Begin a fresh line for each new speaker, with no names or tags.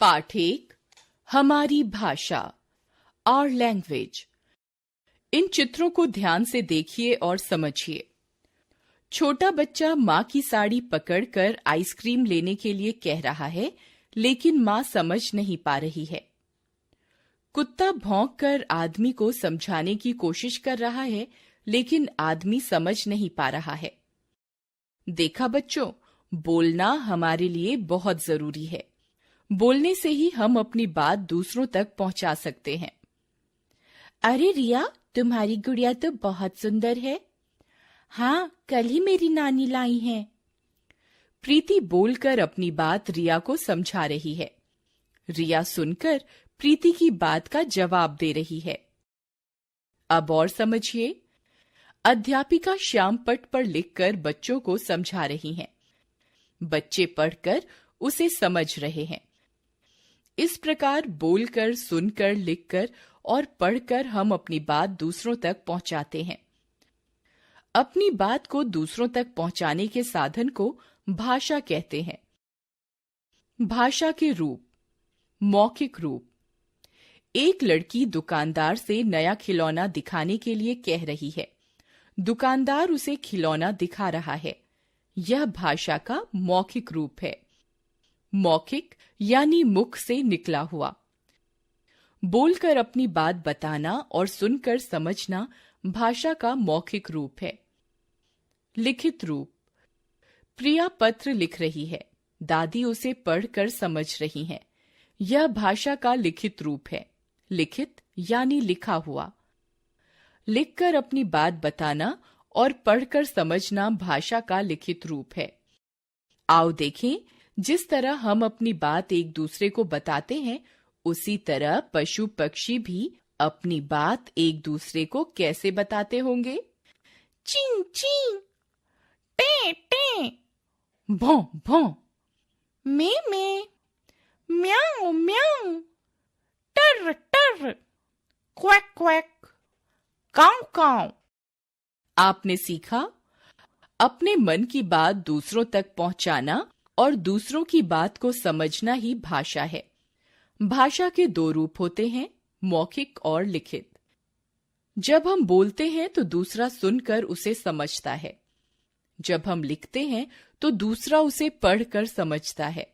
पाठ 1 हमारी भाषा आवर लैंग्वेज। इन चित्रों को ध्यान से देखिए और समझिए। छोटा बच्चा माँ की साड़ी पकड़कर आइसक्रीम लेने के लिए कह रहा है, लेकिन माँ समझ नहीं पा रही है। कुत्ता भौंककर आदमी को समझाने की कोशिश कर रहा है, लेकिन आदमी समझ नहीं पा रहा है। देखा बच्चों, बोलना हमारे लिए बहुत जरूरी है। बोलने से ही हम अपनी बात दूसरों तक पहुंचा सकते हैं। अरे रिया, तुम्हारी गुड़िया तो बहुत सुंदर है। हाँ, कल ही मेरी नानी लाई है। प्रीति बोलकर अपनी बात रिया को समझा रही है। रिया सुनकर प्रीति की बात का जवाब दे रही है। अब और समझिए। अध्यापिका श्याम पट पर लिखकर बच्चों को समझा रही हैं। बच्चे पढ़कर उसे समझ रहे हैं। इस प्रकार बोलकर, सुनकर, लिखकर और पढ़कर हम अपनी बात दूसरों तक पहुंचाते हैं। अपनी बात को दूसरों तक पहुंचाने के साधन को भाषा कहते हैं। भाषा के रूप। मौखिक रूप। एक लड़की दुकानदार से नया खिलौना दिखाने के लिए कह रही है। दुकानदार उसे खिलौना दिखा रहा है। यह भाषा का मौखिक रूप है। मौखिक यानी मुख से निकला हुआ। बोलकर अपनी बात बताना और सुनकर समझना भाषा का मौखिक रूप है। लिखित रूप। प्रिया पत्र लिख रही है। दादी उसे पढ़कर समझ रही हैं। यह भाषा का लिखित रूप है। लिखित यानी लिखा हुआ। लिखकर अपनी बात बताना और पढ़कर समझना भाषा का लिखित रूप है। आओ देखें, जिस तरह हम अपनी बात एक दूसरे को बताते हैं, उसी तरह पशु पक्षी भी अपनी बात एक दूसरे को कैसे बताते होंगे। चिंग चिंग, टे टे, भौं भौं, मे मे, म्याऊं म्याऊं, टर टर, क्वैक क्वैक, काऊ काऊ। आपने सीखा, अपने मन की बात दूसरों तक पहुंचाना और दूसरों की बात को समझना ही भाषा है। भाषा के दो रूप होते हैं, मौखिक और लिखित। जब हम बोलते हैं तो दूसरा सुनकर उसे समझता है। जब हम लिखते हैं तो दूसरा उसे पढ़कर समझता है।